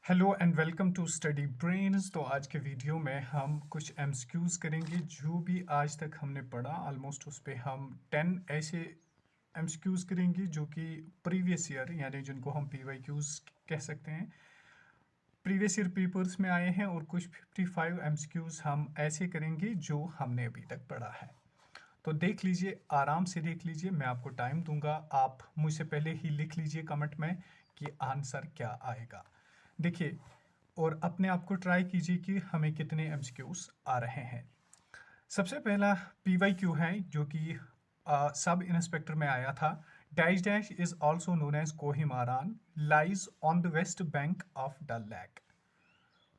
Hello and welcome to study brains. तो आज के वीडियो में हम कुछ एमसीक्यूज़ करेंगे। जो भी आज तक हमने पढ़ा ऑलमोस्ट उस पे हम 10 ऐसे एमसीक्यूज़ करेंगे जो कि प्रीवियस ईयर यानी जिनको हम पीवाईक्यूज़ कह सकते हैं, प्रीवियस ईयर पेपर्स में आए हैं। और कुछ 55 एमसीक्यूज़ हम ऐसे करेंगे जो हमने अभी तक पढ़ा है। तो देख लीजिए, आराम से देख लीजिए, मैं आपको टाइम दूंगा। आप मुझसे पहले ही लिख लीजिए कमेंट में कि आंसर क्या आएगा। देखिए, और अपने आप को ट्राई कीजिए कि हमें कितने एमसीक्यूज आ रहे हैं। सबसे पहला पीवाईक्यू है जो कि सब इंस्पेक्टर में आया था। Dash dash is also known as Kohimaran lies on the west bank of Dal lake.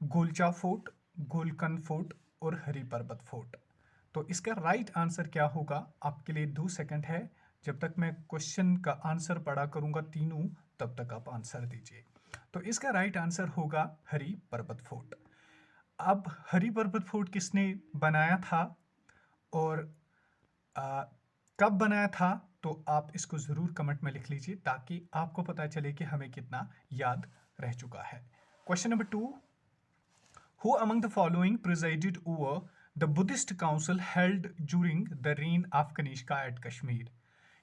गोलचा फोर्ट, गोलकन फोर्ट और हरी पर्वत फोर्ट। तो इसका राइट आंसर क्या होगा? आपके लिए 2 सेकंड है। जब तक मैं क्वेश्चन का आंसर पढ़ा करूंगा तीनों, तब तक आप आंसर दीजिए। तो इसका राइट आंसर होगा हरी पर्वत फोर्ट। अब हरी पर्वत फोर्ट किसने बनाया था और आ, कब बनाया था? तो आप इसको ज़रूर कमेंट में लिख लीजिए ताकि आपको पता चले कि हमें कितना याद रह चुका है। Question number 2, Who among the following presided over the Buddhist council held during the reign of Kanishka at Kashmir?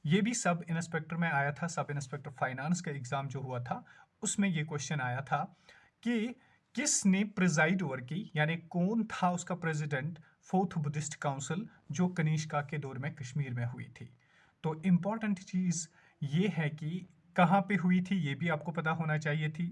ये भी सब इंस्पेक्टर में आया था। सब इंस्पेक्टर फाइनेंस का एग्जाम जो हुआ था उसमें ये क्वेश्चन आया था कि किसने प्रिजाइड ओवर की, यानी कौन था उसका प्रेसिडेंट फोर्थ बुद्धिस्ट काउंसिल जो कनिष्का के दौर में कश्मीर में हुई थी। तो इम्पॉर्टेंट चीज़ ये है कि कहाँ पे हुई थी ये भी आपको पता होना चाहिए थी,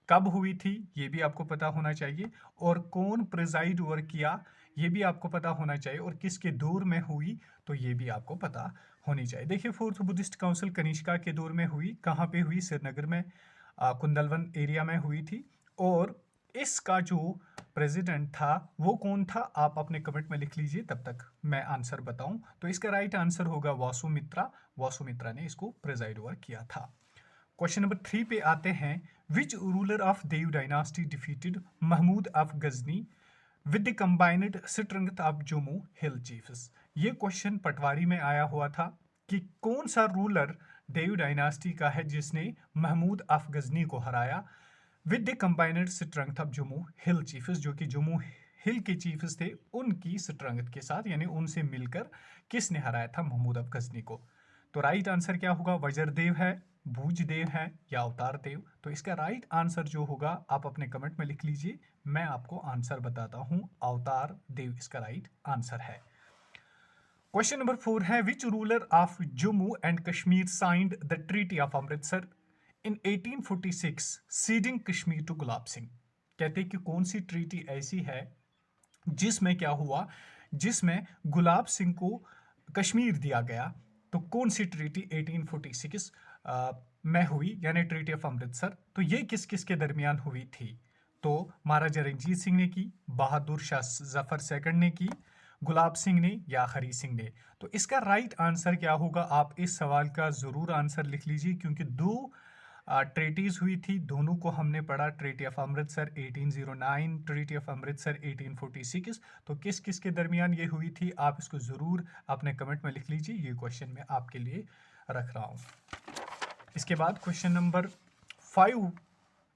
कब हुई थी ये भी आपको पता होना चाहिए, और कौन प्रिजाइड ओवर किया ये भी आपको पता होना चाहिए, और किसके दौर में हुई तो ये भी आपको पता होनी चाहिए। देखिए, फोर्थ बुद्धिस्ट काउंसिल कनिष्का के दौर में हुई। कहाँ पे हुई? श्रीनगर में, कुंदलवन एरिया में हुई थी। और इसका जो प्रेसिडेंट था वो कौन था? आप अपने कमेंट में लिख लीजिए, तब तक मैं आंसर बताऊं। तो इसका राइट आंसर होगा वासुमित्रा। वासुमित्रा ने इसको प्रेजाइड ओवर किया था। क्वेश्चन नंबर 3 पे आते हैं। Which ruler of Dev dynasty defeated Mahmud of Ghazni with the combined strength of Jammu hill chiefs? ये क्वेश्चन पटवारी में आया हुआ था कि कौन सा रूलर देव डायनास्टी का है जिसने महमूद ऑफ गजनी को हराया with the combined strength of Jammu hill chiefs, जो कि जम्मू हिल के चीफ्स थे उनकी स्ट्रेंथ के साथ, यानी उनसे मिलकर किसने हराया था महमूद ऑफ गजनी को? तो राइट आंसर क्या होगा? वज्रदेव है, भूजदेव है या अवतार देव? तो इसका राइट आंसर जो होगा आप अपने कमेंट में लिख लीजिए, मैं आपको आंसर बताता हूं। अवतार देव इसका राइट आंसर है। क्वेश्चन नंबर 4 है। Which ruler of Jammu and Kashmir signed the treaty of Amritsar in 1846 ceding Kashmir to Gulab Singh? कहते हैं कि कौन सी ट्रीटी ऐसी है जिसमें क्या हुआ, जिसमें गुलाब सिंह को कश्मीर दिया गया? तो कौन सी ट्रीटी 1846 में हुई, यानी ट्रीटी ऑफ अमृतसर? तो ये किस किस के दरमियान हुई थी? तो महाराजा रंजीत सिंह ने की, बहादुर शाह जफर सेकंड ने की, गुलाब सिंह ने या हरी सिंह ने? तो इसका राइट आंसर क्या होगा? आप इस सवाल का जरूर आंसर लिख लीजिए, क्योंकि दो ट्रीटीज हुई थी, दोनों को हमने पढ़ा। Treaty of Amritsar 1809, treaty of Amritsar 1846। तो किस किस के दरमियान ये हुई थी? आप इसको जरूर अपने कमेंट में लिख लीजिए। ये क्वेश्चन मैं आपके लिए रख रहा हूँ। इसके बाद क्वेश्चन नंबर 5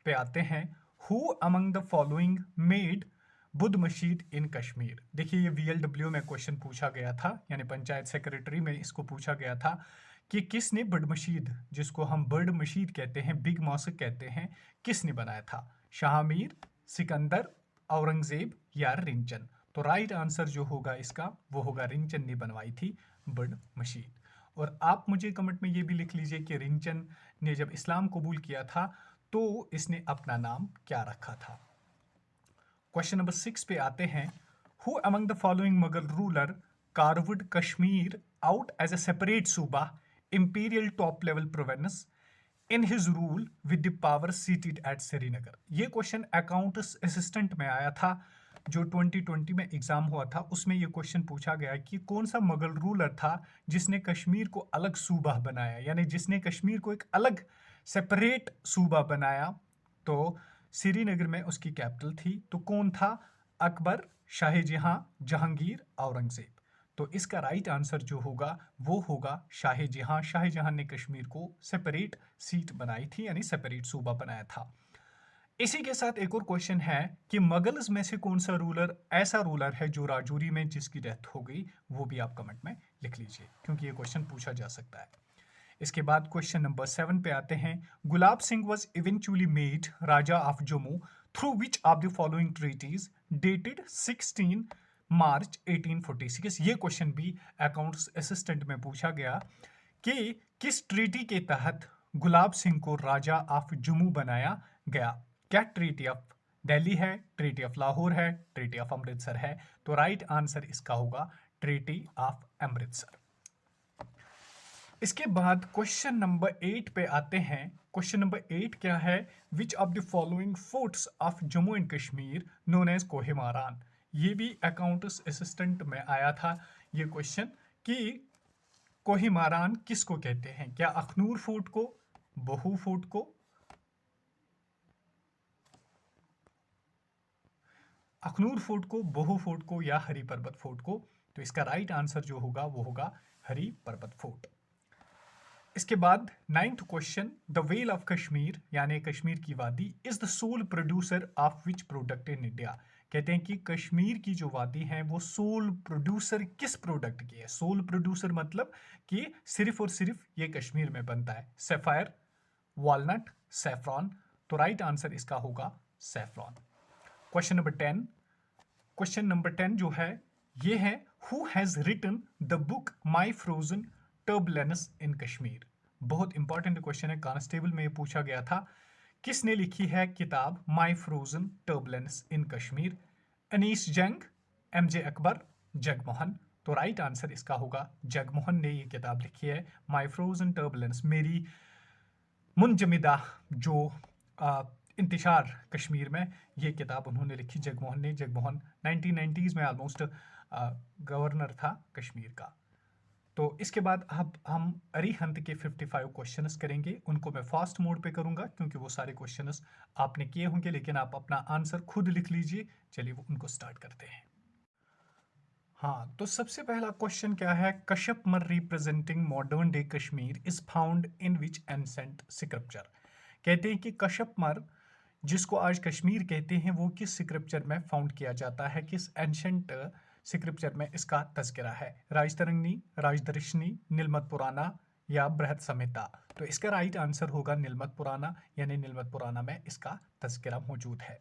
पे आते हैं। Who among the following made Buddha मशीद इन कश्मीर? देखिए, ये VLW में क्वेश्चन पूछा गया था, यानी पंचायत सेक्रेटरी में इसको पूछा गया था कि किसने बर्ड मशीद, जिसको हम बर्ड मशीद कहते हैं, बिग मॉस्क कहते हैं, किसने बनाया था? शाहमीर, सिकंदर, औरंगजेब या रिंचन? तो राइट आंसर जो होगा इसका वो होगा रिंचन ने बनवाई थी बर्ड मशीद। और आप मुझे कमेंट में ये भी लिख लीजिए कि रिंचन ने जब इस्लाम कबूल किया था तो इसने अपना नाम क्या रखा था। क्वेश्चन नंबर 6 पे आते हैं। Who among the following Mughal ruler carved Kashmir out as a separate subah imperial top level province in his rule with the power seated at Srinagar? ये क्वेश्चन अकाउंट्स असिस्टेंट में आया था, जो 2020 में एग्जाम हुआ था। उसमें ये क्वेश्चन पूछा गया कि कौन सा मुगल रूलर था जिसने कश्मीर को अलग सूबा बनाया, यानी जिसने कश्मीर को एक अलग सेपरेट सूबा बनाया। तो श्रीनगर में उसकी कैपिटल थी। तो कौन था? अकबर, शाहजहां, जहांगीर, औरंगजेब? तो इसका राइट आंसर जो होगा वो होगा शाहजहां। शाहजहां ने कश्मीर को सेपरेट सीट बनाई थी, यानी सेपरेट सूबा बनाया था। इसी के साथ एक और क्वेश्चन है कि मुगल्स में से कौन सा रूलर ऐसा रूलर है जो राजौरी में जिसकी डेथ हो गई, वो भी आप कमेंट में लिख लीजिए क्योंकि ये क्वेश्चन पूछा जा सकता है। इसके बाद क्वेश्चन नंबर 7 पे आते हैं। Gulab Singh was eventually made raja of Jammu through which of the following treaties dated 16 March 1846। ये क्वेश्चन भी अकाउंट्स असिस्टेंट में पूछा गया कि किस ट्रीटी के तहत गुलाब सिंह को राजा ऑफ जम्मू बनाया गया। क्या ट्रीटी ऑफ दिल्ली है, ट्रीटी ऑफ लाहौर है, ट्रीटी ऑफ अमृतसर है? तो राइट आंसर इसका होगा ट्रीटी ऑफ अमृतसर। इसके बाद क्वेश्चन नंबर 8 पे आते हैं। क्वेश्चन नंबर 8 क्या है? Which of the following forts of Jammu and Kashmir known as Kohimaran? ये भी अकाउंट्स असिस्टेंट में आया था ये क्वेश्चन कि कोहिमारान किसको कहते हैं? क्या अखनूर फोर्ट को, बहू फोर्ट को, अखनूर फोर्ट को, बहू फोर्ट को या हरी पर्वत फोर्ट को? तो इसका राइट आंसर जो होगा वो होगा हरी पर्वत फोर्ट। इसके बाद 9th question, the vale of Kashmir यानी कश्मीर की वादी is the sole producer of which product in India? कहते हैं कि कश्मीर की जो वादी है वो सोल प्रोड्यूसर किस प्रोडक्ट की है? सोल प्रोड्यूसर मतलब कि सिर्फ और सिर्फ ये कश्मीर में बनता है। Sapphire, walnut, saffron? तो राइट आंसर इसका होगा saffron. Question number 10, question number 10 जो है ये है, who has written the book my frozen turbulence in Kashmir? बहुत इंपॉर्टेंट क्वेश्चन है, कांस्टेबल में ये पूछा गया था। किसने लिखी है किताब my frozen turbulence in Kashmir? Anees Jung, MJ Akbar, Jagmohan? तो राइट आंसर इसका होगा जगमोहन ने ये किताब लिखी है, माई फ्रोजन टर्बुलेंस, मेरी मुंजमिदा जो इंतशार कश्मीर में, ये किताब उन्होंने लिखी जगमोहन ने। जगमोहन 1990s में ऑलमोस्ट गवर्नर था कश्मीर का। तो इसके बाद अब हम अरिहंत के 55 क्वेश्चंस करेंगे। उनको मैं फास्ट मोड पे करूंगा क्योंकि वो सारे क्वेश्चंस आपने किए होंगे, लेकिन आप अपना आंसर खुद लिख लीजिए। चलिए वो उनको स्टार्ट करते हैं। हाँ, तो सबसे पहला क्वेश्चन क्या है? Kashyapmar representing modern day Kashmir is found in which ancient scripture? कहते हैं कि कश्यपमर जिसको आज कश्मीर कहते हैं वो किस स्क्रिप्चर में फाउंड किया जाता है, किस एंशंट स्क्रिप्चर में इसका तज़किरा है? राजतरंगिणी, राजदर्शनी, नीलमत पुराना या बृहद संहिता? तो इसका राइट आंसर होगा नीलमत पुराना, यानी नीलमत पुराना में इसका तज़किरा मौजूद है।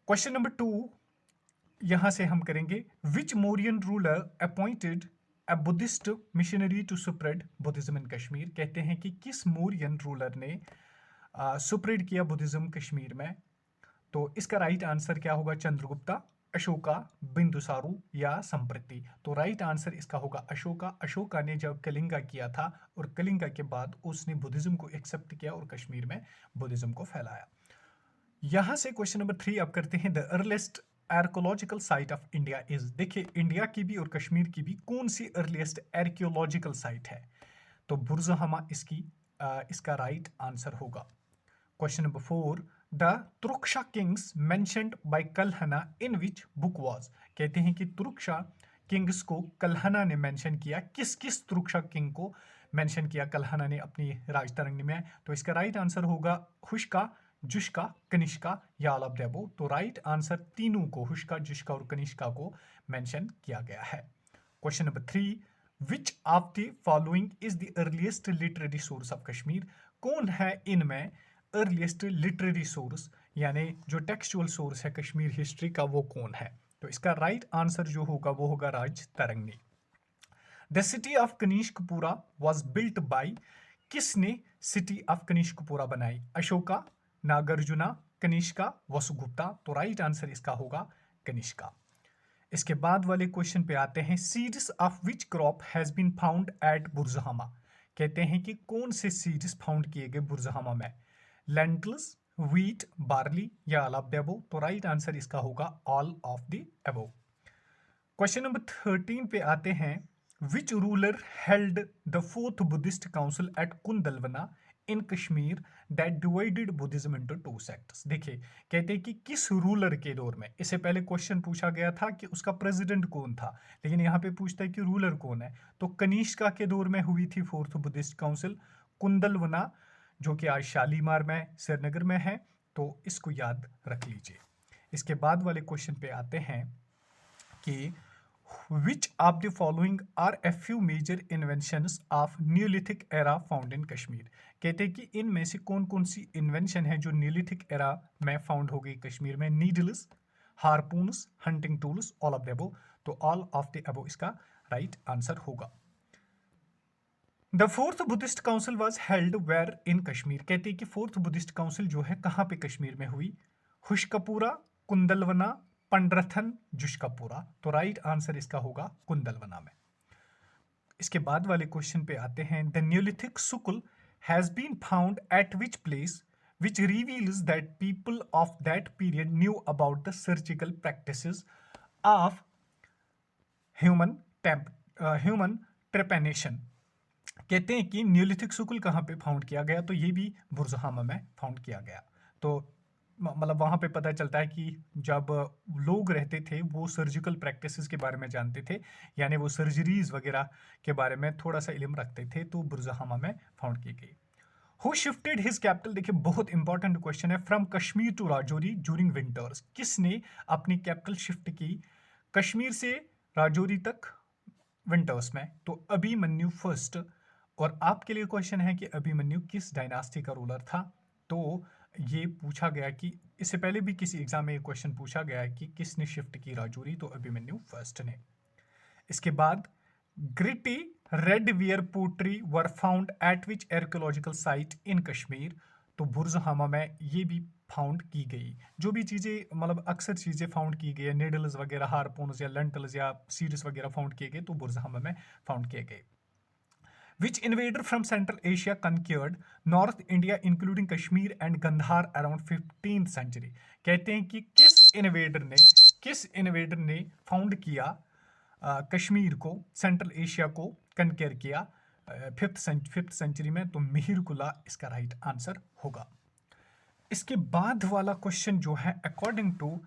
क्वेश्चन नंबर 2 यहां से हम करेंगे, which Mauryan ruler appointed a Buddhist missionary to spread Buddhism in Kashmir? कहते हैं कि किस मौर्यन रूलर ने स्प्रेड किया बुद्धिज्म कश्मीर में? तो इसका राइट आंसर क्या होगा? चंद्रगुप्ता, अशोका, बिंदुसारू या संप्रति? तो राइट आंसर इसका होगा अशोका। अशोका ने जब कलिंगा किया था और कलिंगा के बाद उसने बुद्धिज्म को एक्सेप्ट किया और कश्मीर में बुद्धिज्म को फैलाया। यहां से क्वेश्चन नंबर 3 अब करते हैं, the earliest archaeological site of India is? देखिए इंडिया की भी और कश्मीर की भी कौन सी अर्लीस्ट आर्कियोलॉजिकल साइट है? तो बुरज़हमा इसका राइट आंसर होगा। Question number 4, the Turushka kings mentioned by Kalhana in which book was? कहते हैं कि तुर्कशा किंग्स को कल्हना ने मेंशन किया। किस किस तुर्कशा किंग को मेंशन किया कल्हना ने अपनी राजतरंगिणी में? तो इसका राइट आंसर होगा हुश्का, जुश्का, कनिष्का या ऑल ऑफ द अबव? तो राइट आंसर तीनों को, हुश्का, जुश्का और कनिष्का को मेंशन किया गया है। Question number 3, which of the following is the earliest literary source of Kashmir? कौन है इनमें अर्लीस्ट लिटरेरी सोर्स यानी जो टेक्सचुअल सोर्स है कश्मीर हिस्ट्री का, वो कौन है? तो इसका राइट आंसर जो होगा वो होगा Rajatarangini. The city of Kanishkapura was built by? किसने सिटी ऑफ कनिष्कपुरा बनाई? अशोका, नागार्जुना, कनिष्का, वसुगुप्ता? तो राइट आंसर इसका होगा कनिष्का। इसके बाद वाले क्वेश्चन पे आते हैं, seeds of which crop has been found at Burzahom? कहते हैं कि कौन से सीड्स फाउंड किए गए बुरज़हमा में? लेंटिल्स, व्हीट, बार्ली या ऑल ऑफ द अबव? तो राइट आंसर इसका होगा all of the above. Question number 13 पे आते हैं, which ruler held the fourth Buddhist council at Kundalvana in Kashmir that divided Buddhism into 2 sects? देखिए कहते हैं कि किस रूलर के दौर में, इससे पहले क्वेश्चन पूछा गया था कि उसका प्रेसिडेंट कौन था, लेकिन यहाँ पे पूछता है कि रूलर कौन है। तो कनिष्का के दौर में हुई थी फोर्थ बुद्धिस्ट काउंसिल। कुंदलवना जो कि आज शालीमार में, श्रीनगर में है, तो इसको याद रख लीजिए। इसके बाद वाले क्वेश्चन पे आते हैं कि which of the following are a few major inventions of Neolithic era found in Kashmir. कहते हैं कि इनमें से कौन कौन सी इन्वेंशन है जो न्यूलिथिक एरा में फाउंड हो गई कश्मीर में। Needles, harpoons, hunting tools, all of the above. तो ऑल ऑफ द अबव इसका राइट आंसर होगा। The fourth Buddhist council was held where in Kashmir. कहते हैं कि फोर्थ बुद्धिस्ट काउंसिल जो है कहाँ पे कश्मीर में हुई। हुश्कपुरा, कुंदलवना, पंड्रथन, जुश्कपुरा। तो राइट आंसर इसका होगा कुंदलवना में। इसके बाद वाले क्वेश्चन पे आते हैं। The Neolithic skull has been found at which place which reveals that people of that period knew about the surgical practices of human trepanation। कहते हैं कि न्यूलिथिक सुकुल कहाँ पे फाउंड किया गया, तो ये भी बुर्जहामा में फाउंड किया गया। तो मतलब वहाँ पे पता चलता है कि जब लोग रहते थे वो सर्जिकल प्रैक्टिसेस के बारे में जानते थे, यानी वो सर्जरीज वगैरह के बारे में थोड़ा सा इल्म रखते थे, तो बुर्जहामा में फाउंड की गई। हु शिफ्टेड हिज कैपिटल, देखिए बहुत इंपॉर्टेंट क्वेश्चन है, from Kashmir to Rajouri during winters. किसने अपनी कैपिटल शिफ्ट की कश्मीर से राजौरी तक विंटर्स में? तो अभिमन्यु फर्स्ट। और आपके लिए क्वेश्चन है कि अभिमन्यु किस डायनास्टी का रूलर था। तो ये पूछा गया कि इससे पहले भी किसी एग्जाम में ये क्वेश्चन पूछा गया है कि किसने शिफ्ट की राजौरी, तो अभिमन्यु फर्स्ट ने। इसके बाद gritty red ware pottery were found at which archaeological site in Kashmir. तो बुर्जहामा में ये भी फाउंड की गई। जो भी चीज़ें मतलब अक्सर चीज़ें फाउंड की गई है, निडल्स वगैरह, हार्पून्स या लेंटल्स या सीड्स वगैरह फाउंड किए गए, तो बुर्जहामा में फाउंड किए गए। Which invader from Central Asia conquered North India including Kashmir and Gandhar around 15th century। कहते हैं कि किस इन्वेडर ने फाउंड किया कश्मीर को, सेंट्रल एशिया को कनकेयर किया फिफ्थ सेंचुरी में। तो मिहिर कुला इसका राइट आंसर होगा। इसके बाद वाला क्वेश्चन जो है, according to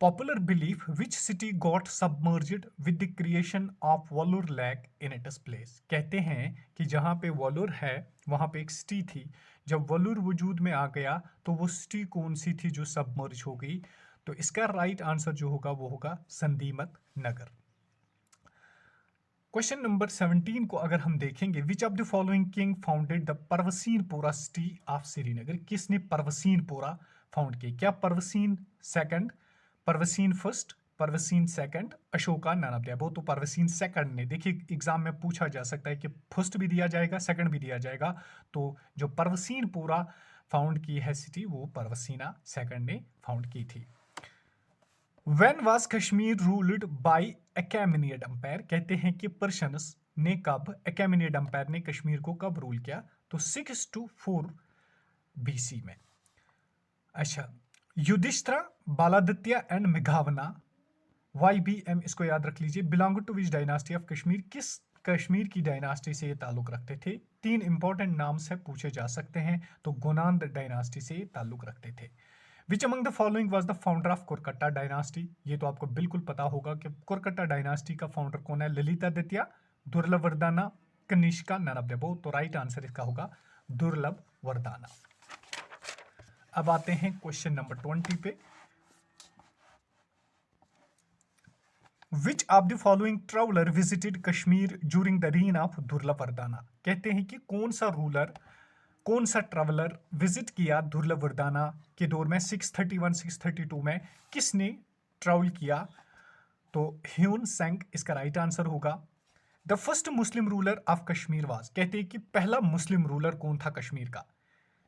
popular belief which city got submerged with the creation of Wular lake in its place. कहते हैं कि जहाँ पे वॉलूर है वहाँ पे एक सिटी थी, जब वॉलूर वजूद में आ गया तो वो सिटी कौन सी थी जो सबमर्ज हो गई। तो इसका राइट आंसर जो होगा वो होगा संदीमत नगर। क्वेश्चन नंबर 17 को अगर हम देखेंगे, which of the following king founded the Pravarsenpura city of Srinagar. किसने परवसीनपोरा फाउंड की? क्या Pravarsen second, Pravarsen first, Pravarsen second, Ashoka, none of the above. तो परवसीन सेकंड ने। देखिए एग्जाम में पूछा जा सकता है कि फर्स्ट भी दिया जाएगा, सेकंड भी दिया जाएगा। तो जो परवसीनपोरा फाउंड की है सिटी, वो परवसीना सेकंड ने फाउंड की थी। When was Kashmir ruled by Achaemenid empire. कहते हैं कि पर्शियंस ने कब, अकैमेनिड एम्पायर ने कश्मीर को कब रूल किया? तो 624 BC में। अच्छा, युधिष्ठिरा, बालादित्य एंड मेघावना, YBM इसको याद रख लीजिए। Belong to which dynasty of Kashmir, किस कश्मीर की डायनास्टी से ये ताल्लुक रखते थे? 3 इंपॉर्टेंट नाम से पूछे जा सकते हैं। तो गोनांद डायनास्टी से ताल्लुक रखते थे। Which among the following was the founder of Karkota dynasty. ये तो आपको बिल्कुल पता होगा कि कुरकट्टा डायनास्टी का फाउंडर कौन है। Lalitaditya, Durlabhavardhana, Kanishka, none of the above. तो राइट आंसर इसका होगा दुर्लभवर्धना। अब आते हैं क्वेश्चन नंबर 20 पे। Which of the following traveller visited Kashmir during the reign of Durlabhavardhana. कहते हैं कि कौन सा ट्रेवलर विजिट किया दुर्लभवर्धना के दौर में, 631-632 में किसने ट्रैवल किया? तो ह्यून सेंग इसका राइट आंसर होगा। The first Muslim ruler of Kashmir was. कहते हैं कि पहला मुस्लिम रूलर कौन था कश्मीर का।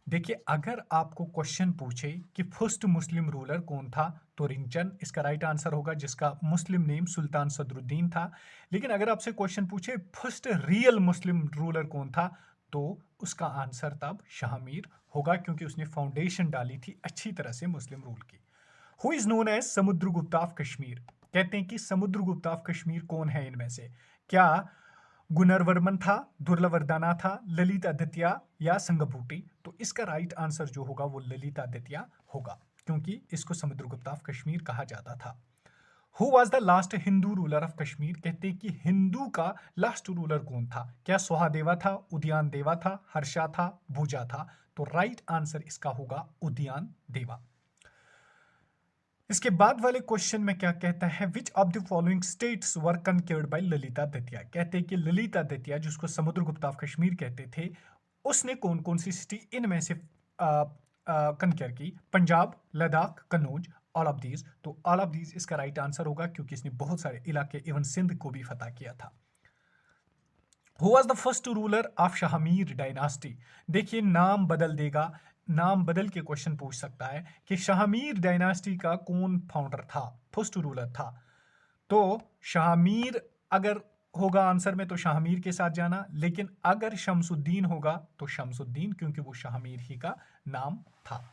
देखिए अगर आपको क्वेश्चन पूछे कि फर्स्ट मुस्लिम रूलर कौन था, तो रिंचन इसका राइट आंसर होगा, जिसका मुस्लिम नेम सुल्तान सदरुद्दीन था। लेकिन अगर आपसे क्वेश्चन पूछे फर्स्ट रियल मुस्लिम रूलर कौन था, तो उसका आंसर तब शाहमीर होगा, क्योंकि उसने फाउंडेशन डाली थी अच्छी तरह से मुस्लिम रूल की। Who is known as Samudragupta of Kashmir. कहते हैं कि समुद्रगुप्ता ऑफ कश्मीर कौन है इनमें से? क्या गुनरवर्मन था, दुर्लभवर्धना था, ललितादित्य या संगभूति? तो इसका राइट आंसर जो होगा वो ललितादित्य होगा, क्योंकि इसको समुद्रगुप्ता ऑफ कश्मीर कहा जाता था। Who was the last Hindu ruler of Kashmir. कहते हैं कि हिंदू का लास्ट रूलर कौन था? क्या सोहादेवा था, उदयन देवा था, हर्षा था, भूजा था? तो राइट आंसर इसका होगा उद्यान देवा। इसके बाद वाले क्वेश्चन में क्या कहता है, which of the following states were conquered by Lalitaditya. कहते हैं कि ललिता दतिया जिसको समुद्रगुप्त ऑफ कश्मीर कहते थे, उसने कौन कौन सी सिटी इनमें से कनक्योर की, Punjab, Ladakh, Kannauj, all of these. तो ऑल ऑफ दीज इसका राइट आंसर होगा क्योंकि इसने बहुत सारे इलाके इवन सिंध को भी फतह किया था। Who was the first ruler of Shahmir dynasty. देखिए नाम बदल देगा, नाम बदल के क्वेश्चन पूछ सकता है कि शाहमीर डायनास्टी का कौन फाउंडर था, फर्स्ट रूलर था। तो शाहमीर अगर होगा आंसर में तो शाहमीर के साथ जाना, लेकिन अगर शमसुद्दीन होगा तो शमसुद्दीन, क्योंकि वो शाहमीर ही का नाम था।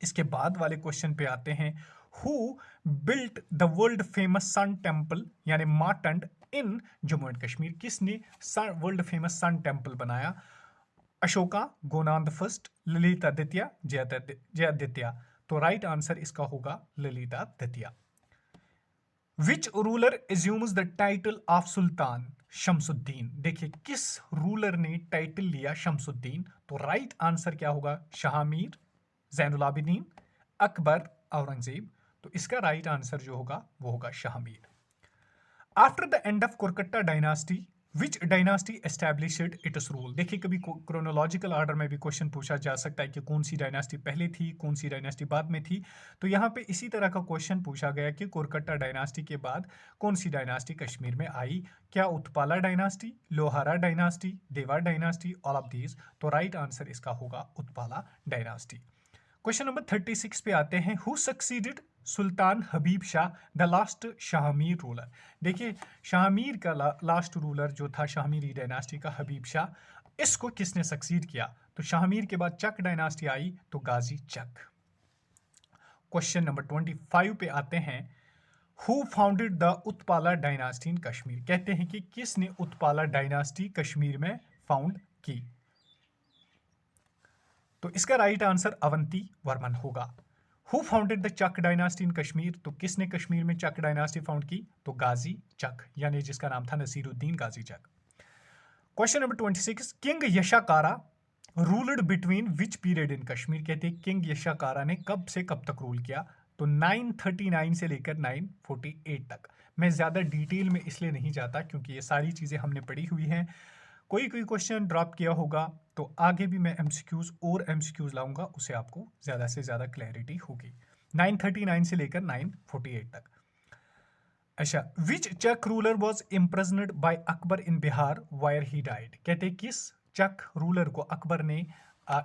इसके बाद वाले क्वेश्चन पे आते हैं, who built the world famous sun temple यानी माटंड इन जम्मू एंड कश्मीर। किसने वर्ल्ड फेमस सन टेम्पल बनाया? अशोका, गोनांद फर्स्ट, ललिता द्वितीय, जयादित्य। तो राइट आंसर इसका होगा ललिता द्वितीय। Which ruler assumes the title of sultan? Shamsuddin. देखिए किस रूलर ने टाइटल लिया शमसुद्दीन? तो राइट आंसर क्या होगा? शाहमीर, जैनुल आबिदीन, अकबर, औरंगजेब। तो इसका राइट आंसर जो होगा वो होगा Shahmir. After the end of Karkota dynasty which dynasty established its rule. देखिए कभी क्रोनोलॉजिकल ऑर्डर में भी क्वेश्चन पूछा जा सकता है कि कौन सी डायनास्टी पहले थी, कौन सी डायनास्टी बाद में थी। तो यहाँ पे इसी तरह का क्वेश्चन पूछा गया कि कोलकाता डायनास्टी के बाद कौन सी डायनास्टी कश्मीर में आई? क्या उत्पाला डायनास्टी, लोहारा डायनास्टी, देवा डायनास्टी, ऑल ऑफ दीज। तो राइट आंसर इसका होगा उत्पाला डायनास्टी। क्वेश्चन नंबर 36 पे आते हैं, who succeeded Sultan Habib Shah the last Shahmir ruler. देखिए शाहमीर का लास्ट रूलर जो था शाहमीरी डायनास्टी का, हबीब शाह, इसको किसने सक्सीड किया? तो शाहमीर के बाद चक डायनास्टी आई तो गाजी चक। क्वेश्चन नंबर 25 पे आते हैं, who founded the Utpala dynasty in Kashmir. कहते हैं कि किसने उत्पाला डायनास्टी कश्मीर में फाउंड की? तो इसका राइट आंसर अवंती वर्मन होगा। Who founded the Chak dynasty in Kashmir. तो किसने कश्मीर में चक डायनास्टी फाउंड की? तो गाजी चक, यानी जिसका नाम था Nasiruddin Ghazi Chak. Question number 26, king Yashaskara ruled between which period in Kashmir. कहते हैं किंग यशाकारा ने कब से कब तक रूल किया? तो 939 से लेकर 948 तक। मैं ज़्यादा डिटेल में इसलिए नहीं जाता क्योंकि ये सारी चीज़ें हमने पढ़ी हुई हैं। कोई क्वेश्चन ड्रॉप किया होगा तो आगे भी मैं एमसीक्यूज और एमसीक्यूज लाऊंगा, उसे आपको ज़्यादा से ज़्यादा क्लैरिटी होगी। 939 से लेकर 948 तक। अच्छा, which Chak ruler was imprisoned by Akbar in Bihar where he died. कहते हैं किस चक रूलर को अकबर ने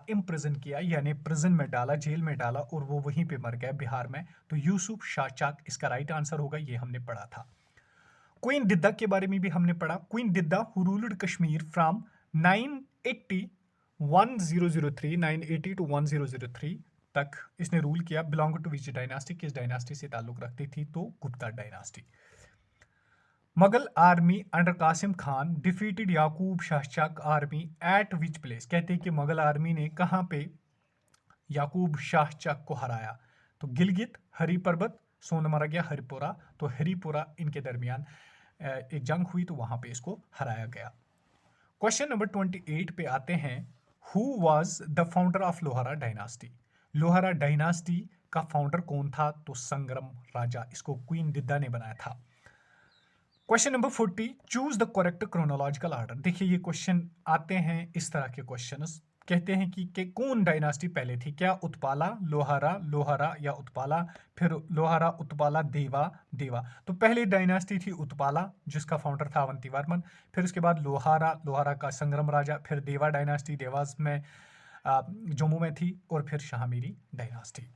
इम्प्रिजन किया, यानी प्रिजन में डाला, जेल में डाला, और वो वहीं पे मर गया बिहार में? तो यूसुफ शाह चक इसका राइट आंसर होगा, ये हमने पढ़ा था। क्वीन दिद्दा के बारे में भी हमने पढ़ा। Queen Didda who ruled Kashmir from 980 1003 980 to 1003 तक इसने रूल किया। बिलोंग टू विच डायनास्टी, किस डायनास्टी से ताल्लुक रखती थी? तो Gupta dynasty. Mughal army under Qasim Khan defeated Yakub Shah Chak army at which place. कहते हैं कि मुगल आर्मी ने कहां पे याकूब शाह चक को हराया? तो गिलगित, हरी पर्वत, सोनमर्ग या हरिपुरा। तो हरिपुरा इनके दरमियान एक जंग हुई तो वहां पे इसको हराया गया। क्वेश्चन नंबर 28 पे आते हैं, who was the founder of Lohara dynasty. Lohara dynasty का फाउंडर कौन था? तो संग्रम राजा, इसको क्वीन दिद्दा ने बनाया था। Question number 40, choose the correct chronological order. देखिए ये क्वेश्चन आते हैं इस तरह के क्वेश्चंस। कहते हैं कि कौन डायनास्टी पहले थी? क्या उत्पाला, लोहारा, लोहारा या उत्पाला, फिर लोहारा, उत्पाला, देवा, देवा। तो पहले डायनास्टी थी उत्पाला जिसका फाउंडर था अवंती वर्मन, फिर उसके बाद लोहारा, लोहारा का संग्रम राजा, फिर देवा डायनास्टी देवास में जम्मू में थी, और फिर शाहमीरी डायनास्टी।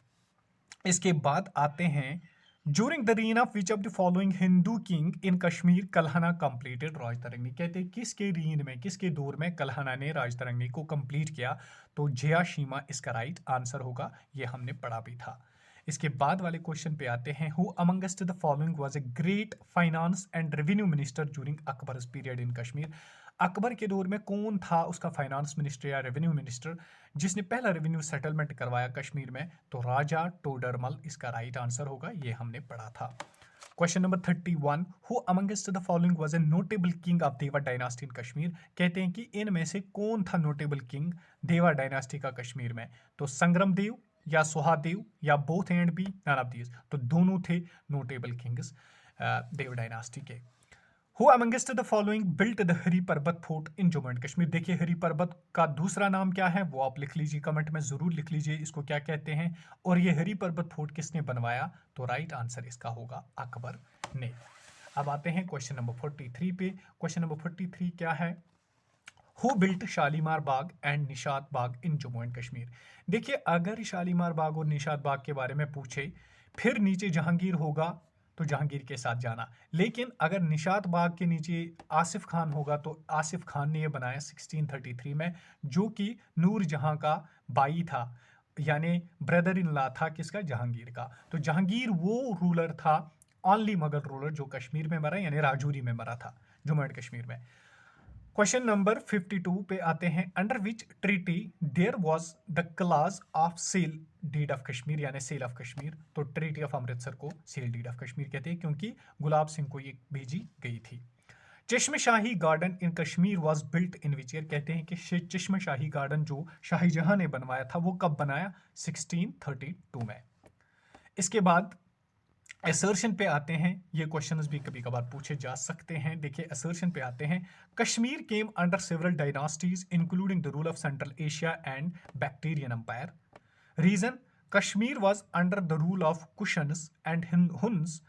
इसके बाद आते हैं, During the reign of which of the following Hindu king in Kashmir Kalhana completed राजतरंगी। कहते हैं किसके रीन में, किसके दौर में कल्हना ने राजतरंगी को कंप्लीट किया? तो जयाशीमा इसका राइट आंसर होगा, ये हमने पढ़ा भी था। इसके बाद वाले क्वेश्चन पे आते हैं, who amongst the following was a great finance and revenue minister during Akbar's period in Kashmir. Akbar के दौर में कौन था उसका फाइनेंस मिनिस्टर या रेवेन्यू मिनिस्टर जिसने पहला रेवेन्यू सेटलमेंट करवाया कश्मीर में? तो राजा टोडरमल इसका राइट आंसर होगा, ये हमने पढ़ा था। Question number 31, who amongst the following was a notable king of देवा डायनास्टी इन कश्मीर। कहते हैं कि इनमें से कौन था नोटेबल किंग देवा डायनास्टी का कश्मीर में। तो संग्रम देव या सुहादेव या both and B, none of these. तो दोनों थे नोटेबल किंग्स देव डायनास्टी के। Who amongst the following built the Hari Parbat fort in Jammu and Kashmir. देखिए हरी पर्वत का दूसरा नाम क्या है वो आप लिख लीजिए, कमेंट में जरूर लिख लीजिए इसको क्या कहते हैं। और ये हरी पर्वत फोर्ट किसने बनवाया, तो राइट आंसर इसका होगा अकबर ने। अब आते हैं क्वेश्चन नंबर 43 पे। क्वेश्चन नंबर 43 क्या है, who built Shalimar Bagh and Nishat Bagh in Jammu and Kashmir. देखिए अगर शालीमार बाग और निशात बाग के बारे में पूछे फिर नीचे जहांगीर होगा तो जहांगीर के साथ जाना, लेकिन अगर निशात बाग के नीचे आसिफ खान होगा तो आसिफ खान ने यह बनाया 1633 में, जो कि नूर जहां का भाई था, यानी ब्रदर इन लॉ था किसका, जहांगीर का। तो जहांगीर वो रूलर था, ओनली मुगल रूलर जो कश्मीर में मरा, यानी राजौरी में मरा था, जम्मू एंड कश्मीर में। क्वेश्चन नंबर 52 पे आते हैं, under which treaty there was the clause of sale deed of Kashmir, यानी सेल ऑफ कश्मीर। तो ट्रीटी ऑफ अमृतसर को सेल डीड ऑफ कश्मीर कहते हैं क्योंकि गुलाब सिंह को ये भेजी गई थी। Chashmashahi garden in Kashmir was built in which year. कहते हैं कि चश्मशाही गार्डन जो शाहीजहां ने बनवाया था वो कब बनाया, 1632 में। इसके बाद असर्शन पे आते हैं, ये क्वेश्चंस भी कभी कभार पूछे जा सकते हैं। देखिए असर्शन पे आते हैं, Kashmir came under several dynasties including the rule of Central Asia and Bactrian empire. Reason, Kashmir was under the rule of Kushans and Huns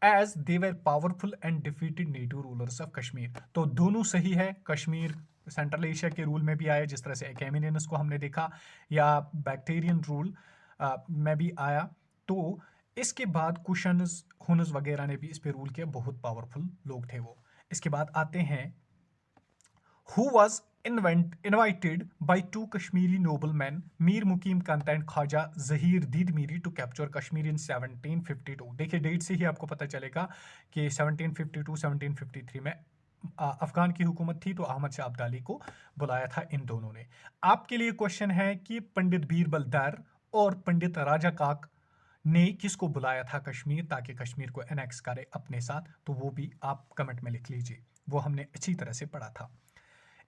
as they were powerful and defeated native rulers of Kashmir. तो दोनों सही है, Kashmir Central Asia के rule में भी आया जिस तरह से अकेमिनियंस को हमने देखा, या बैक्टीरियन रूल में भी आया। तो इसके बाद कुशन्स हुन्स वगैरह ने भी इस पे रूल किया, बहुत पावरफुल लोग थे वो। इसके बाद आते हैं, who was invited by two Kashmiri noblemen Mir Muqim Kanta and Khwaja Zahir Didamari to capture Kashmir in 1752। देखिए डेट से ही आपको पता चलेगा कि 1752 1753 में अफगान की हुकूमत थी, तो अहमद शाह अब्दाली को बुलाया था इन दोनों ने। आपके लिए क्वेश्चन है कि पंडित बीरबल दर और पंडित राजा काक ने किसको बुलाया था कश्मीर ताकि कश्मीर को एनेक्स करे अपने साथ, तो वो भी आप कमेंट में लिख लीजिए, वो हमने अच्छी तरह से पढ़ा था।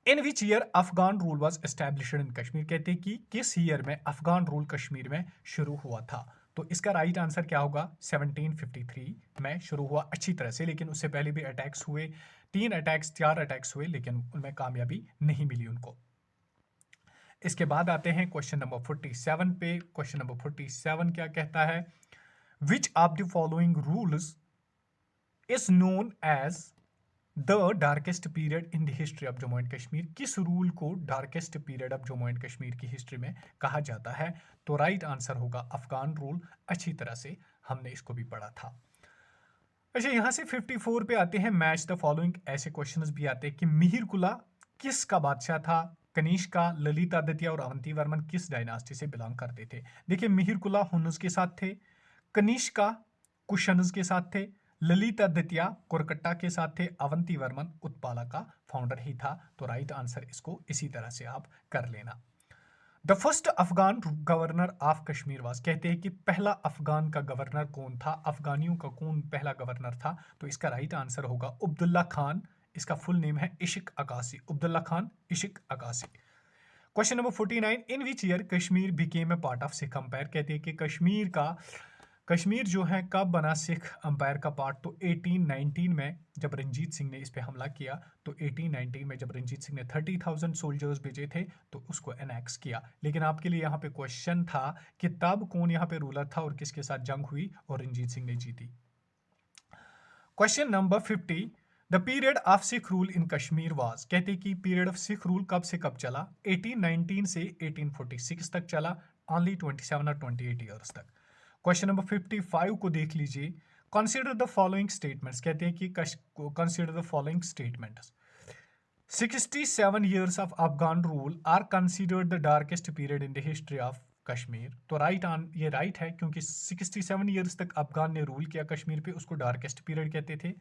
In which year Afghan rule was established in Kashmir. कहते हैं कि किस ईयर में अफगान रूल कश्मीर में शुरू हुआ था, तो इसका राइट आंसर क्या होगा, 1753 में शुरू हुआ अच्छी तरह से, लेकिन उससे पहले भी अटैक्स हुए, 4 अटैक्स हुए, लेकिन उनमें कामयाबी नहीं मिली उनको। इसके बाद आते हैं क्वेश्चन नंबर 47 पे। क्वेश्चन नंबर 47 क्या कहता है, which of the following rules is known as the darkest period in the history of Jammu and Kashmir. किस रूल को darkest period of Jammu and Kashmir की हिस्ट्री में कहा जाता है, तो राइट आंसर होगा अफगान रूल। अच्छी तरह से हमने इसको भी पढ़ा था। अच्छा यहां से 54 पे आते हैं, मैच द फॉलोइंग। ऐसे क्वेश्चंस भी आते हैं कि मिहिर कुला किसका बादशाह था, कनिष्का, ललितादित्य और अवंतीवर्मन किस डायनास्टी से बिलोंग करते थे। देखिए मिहिर कुला हुन्नुस के साथ थे, कनिष्का कुशन्स के साथ थे, ललितादित्य कोरकट्टा के साथ थे, अवंतीवर्मन उत्पाला का फाउंडर ही था। तो राइट आंसर इसको इसी तरह से आप कर लेना। The first Afghan governor of Kashmir was. कहते हैं कि पहला अफगान का गवर्नर कौन था, अफगानियों का कौन पहला गवर्नर था, तो इसका राइट आंसर होगा अब्दुल्ला खान। इसका फुल नेम है Ishiq Akasi, Abdullah Khan Ishiq Akasi. Question number 49, in which year Kashmir became a part of Sikh empire. कहते हैं कि कश्मीर जो है कब बना सिख अंपायर का पार्ट, तो 1819 में जब रंजीत सिंह ने इस पे हमला किया, तो 1819 में जब रंजीत सिंह ने 30,000 सोल्जर्स भेजे थे तो उसको एनेक्स किया। लेकिन आपके लिए यहाँ पे क्वेश्चन था कि तब कौन यहाँ पे रूलर था और किसके साथ जंग हुई और रंजीत सिंह ने जीती। Question number 50, the period of sick rule in Kashmir was. कहते कि पीरियड ऑफ सिख रूल कब से कब चला, 1819 से 1846 तक चला, ओनली 27 और 28 ईयर्स तक। क्वेश्चन नंबर 55 को देख लीजिए, कंसीडर द फॉलोइंग स्टेटमेंट्स। कहते हैं कि consider the following statements, 67 years of Afghan rule are considered the darkest period in the history of Kashmir. तो ये राइट है क्योंकि 67 ईयर्स तक अफगान ने रूल किया कश्मीर पे, उसको डार्केस्ट पीरियड कहते थे।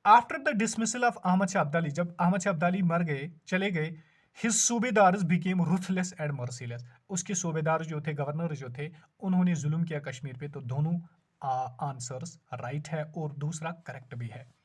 After the dismissal of Ahmad Shah Abdali, जब अहमद शाह अब्दाली मर गए, चले गए, his subedars became ruthless and merciless. उसके सूबेदार जो थे, गवर्नर जो थे, उन्होंने जुल्म किया कश्मीर पे, तो दोनों आंसर्स राइट है और दूसरा करेक्ट भी है।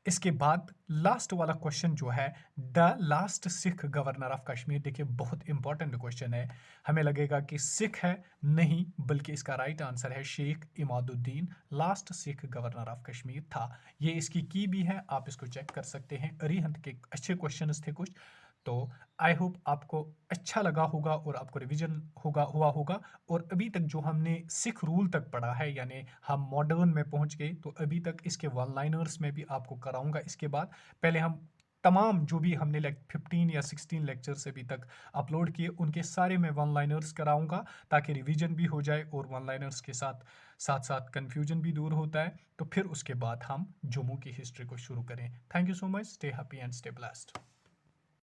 इसके बाद लास्ट वाला क्वेश्चन जो है, the last Sikh governor of Kashmir, देखिए बहुत इंपॉर्टेंट क्वेश्चन है। हमें लगेगा कि सिख है, नहीं, बल्कि इसका राइट आंसर है Sheikh Imaduddin last Sikh governor of Kashmir था। ये इसकी की भी है, आप इसको चेक कर सकते हैं। अरिहंत के अच्छे क्वेश्चंस थे कुछ। तो आई होप आपको अच्छा लगा होगा और आपको रिवीजन हुआ होगा। और अभी तक जो हमने सिख रूल तक पढ़ा है, यानी हम मॉडर्न में पहुंच गए, तो अभी तक इसके वन लाइनर्स में भी आपको कराऊंगा इसके बाद। पहले हम तमाम जो भी हमने 15 या 16 लेक्चर्स अभी तक अपलोड किए, उनके सारे मैं वन लाइनर्स कराऊंगा, ताकि रिवीजन भी हो जाए और वन लाइनर्स के साथ साथ साथ कन्फ्यूजन भी दूर होता है। तो फिर उसके बाद हम जम्मू की हिस्ट्री को शुरू करें। Thank you so much, stay happy and stay blessed.